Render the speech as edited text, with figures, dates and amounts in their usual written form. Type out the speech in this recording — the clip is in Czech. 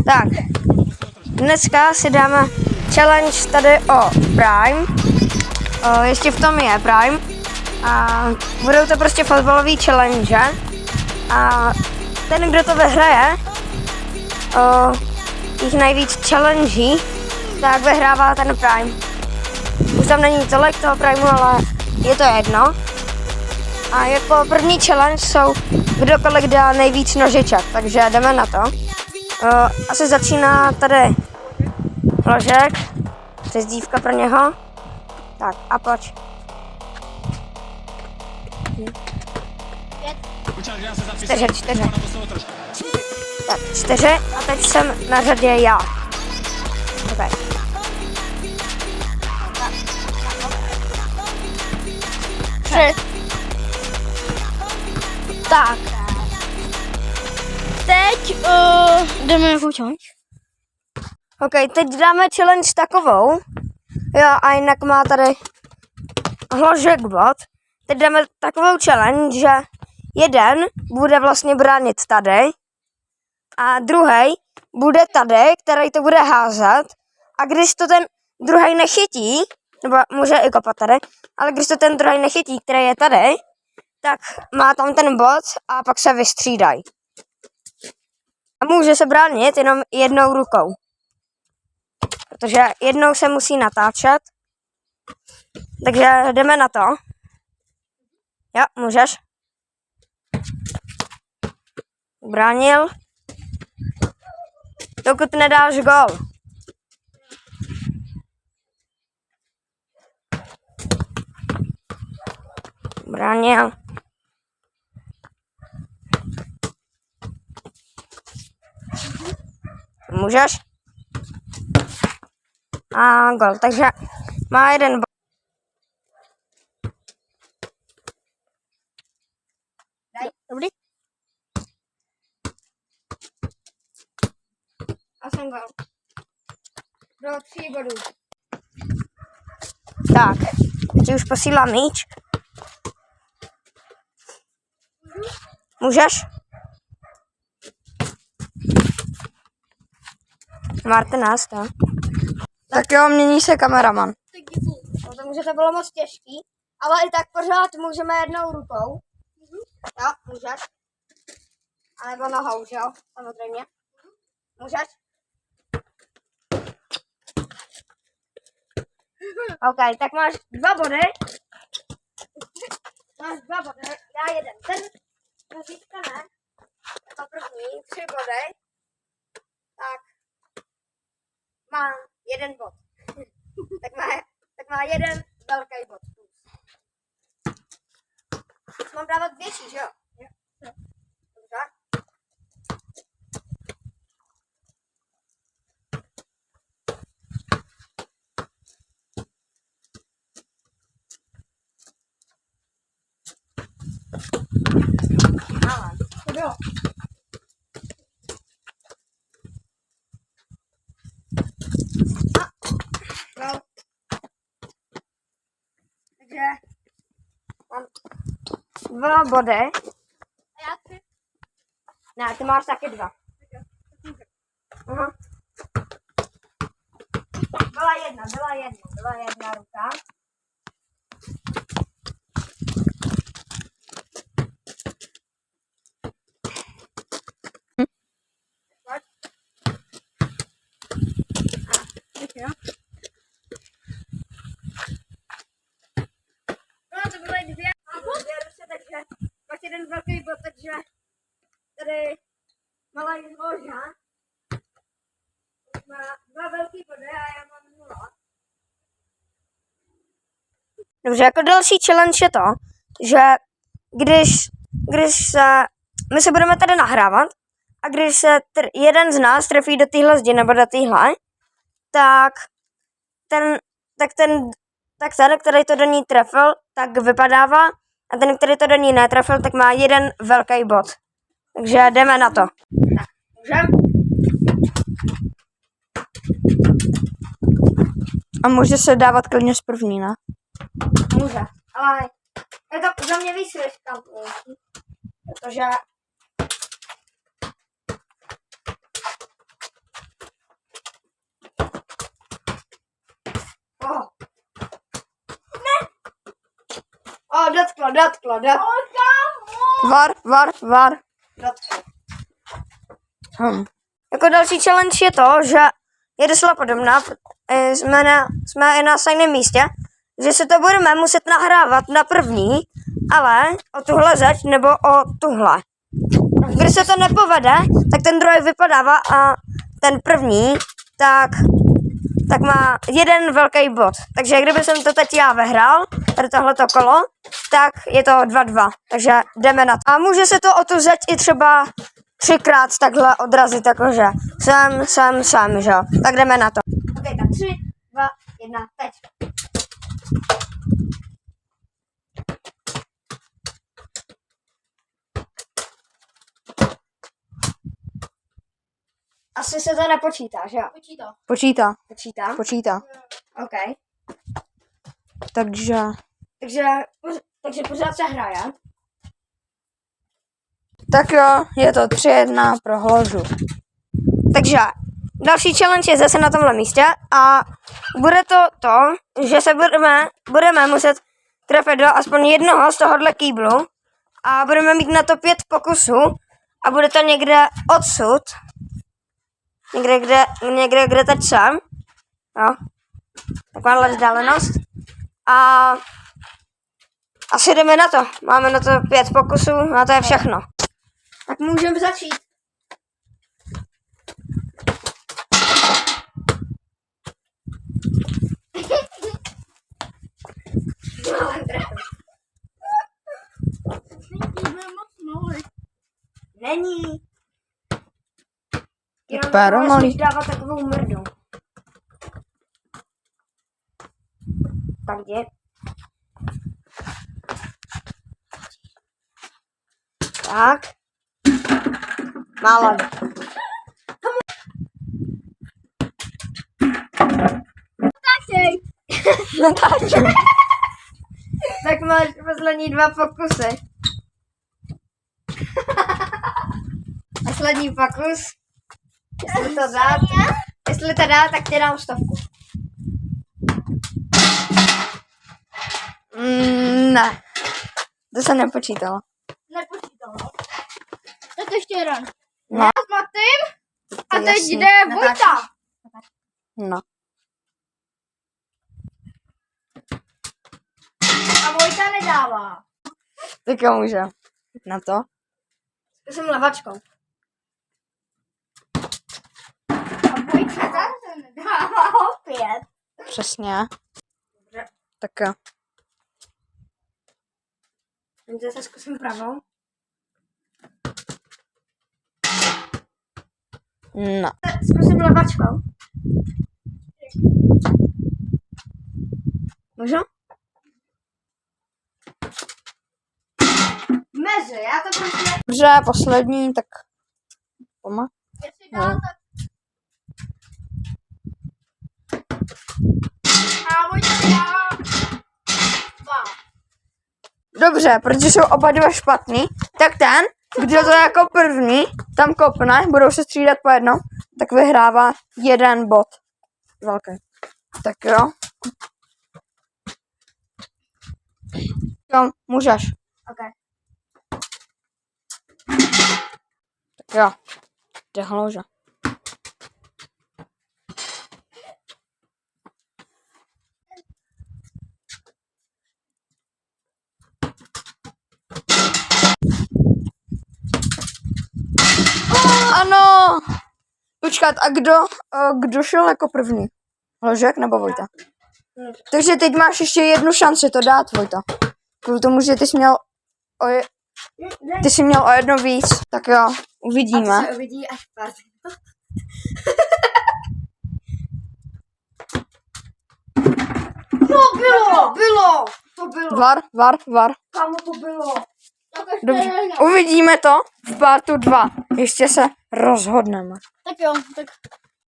Tak, dneska si dáme challenge tady o Prime. Ještě v tom je Prime. A budou to prostě fotbalový challenge. A ten, kdo to vyhraje, jich nejvíc challenge, tak vyhrává ten Prime. Už tam není tolik toho Primeu, ale je to jedno. A jako první challenge jsou, kdo kolik dá nejvíc nožiček, takže jdeme na to. Asi začíná tady Ložek, přezdívka pro něho. Tak a pojď. 4. Tak 4 a teď jsem na řadě já. Okay. Tak. Teď jdeme na challenge. Ok, teď dáme challenge takovou. Jo, a jinak má tady Hložek bot. Teď dáme takovou challenge, že jeden bude vlastně bránit tady a druhý bude tady, který to bude házet. A když to ten druhý nechytí, nebo může i kopat tady, ale když to ten druhý nechytí, který je tady, tak má tam ten bot a pak se vystřídají. A může se bránit jenom jednou rukou. Protože jednou se musí natáčet. Takže jdeme na to. Jo, můžeš. Bránil. Dokud nedáš gól. Bránil. Můžeš. A gól. Takže má jeden bod. Dobrý. A jsem gól. Do 3 bodů. Tak, teď už posílám míč. Můžeš? Martinás, to. Tak jo, mění se kameraman. No to může to bylo moc těžký, ale i tak pořád můžeme jednou rukou. Jo, můžeš. A nebo nohou, že jo, samozřejmě. Můžeš? OK, tak máš 2 body. Máš 2 body, já jeden. Ten získane jako první 3 body. Tak má 1 bod. tak má 1 velký bod. Mám dávat větší, že jo? Dobře. Jo. No. Takže mám 2 body. A já 3. Ne, ty máš taky 2. Byla jedna ruka. No, to byly 2. Takže máš 1 velký bod, takže tady malý Hloža má 2 velký body a já mám 0. Dobře, jako další challenge je to, že když se, my se budeme tady nahrávat a když se jeden z nás trefí do téhle zdi nebo do téhle, tak ten, který to do ní trefil, tak vypadává a ten, který to do ní netrefil, tak má 1 velký bod. Takže jdeme na to. Tak, můžem? A může se dávat klidně z první, ne? Může, ale je to za mě víc riskantnější, protože Dotklo. Var. Dotklo. Jako další challenge je to, že je docela podobná. Jsme i na stejném místě, že se to budeme muset nahrávat na první, ale o tuhle zeď nebo o tuhle. Když se to nepovede, tak ten druhý vypadává a ten první, tak má jeden velký bod. Takže kdyby jsem to teď já vyhrál, tady tohleto kolo, tak je to 2-2. Takže jdeme na to. A může se to o tu zeď i třeba 3krát takhle odrazit, jakože sem, že jo. Tak jdeme na to. Ok, tak 3, 2, 1, teď. Asi se to nepočítá, že jo? Počítá? Ok. Takže Takže pořád se hraje. tak jo, je to 3-1 pro Hložu. Takže další challenge je zase na tomhle místě a bude to, že se budeme muset trefit do aspoň jednoho z tohohle kýblu a budeme mít na to 5 pokusů a bude to někde odsud. Někde, kde teď jsem. Jo. Takováhle vzdálenost. A asi jdeme na to. Máme na to 5 pokusů a to je všechno. Tak můžeme začít. Není. Péro malý. Dává takovou mrdu. Tak jde. Tak. Málo. Natáčej. Tak máš poslední 2 pokusy. Poslední pokus. Jestli to dá, tak ti dám 100. Ne. To se nepočítalo. Tak ještě jeden. No. Já s Matým a teď Jasný. jde Vojta. No. A Vojta nedává. Tak jo, může. Na to. Jsem levačkou. A Vojta zase nedává opět. Přesně. Tak jo. Takže se zkusím pravou. No. Zkusím levačkou. Můžu? Mezi, já to prostě... Dobře, poslední, tak... Poma. Jestli dá, tak... A Vojta nedává 2. Dobře, protože jsou oba dva špatný, tak ten, kdo to jako první tam kopne, budou se střídat po jednom, tak vyhrává 1 bod. Velký. Tak jo. Jo, můžeš. Ok. Tak jo. Jde Hloža. Ano! Počkat, a kdo šel jako první? Hložek nebo Vojta? Takže teď máš ještě jednu šanci to dát, Vojta. Kvůli tomu, že ty jsi měl o jedno víc, tak jo, uvidíme. A to se uvidí až pár. To bylo. Var. Kámo, to bylo. Tak ještě Dobře, jeden. uvidíme to v partu 2. Ještě se rozhodneme. Tak jo, tak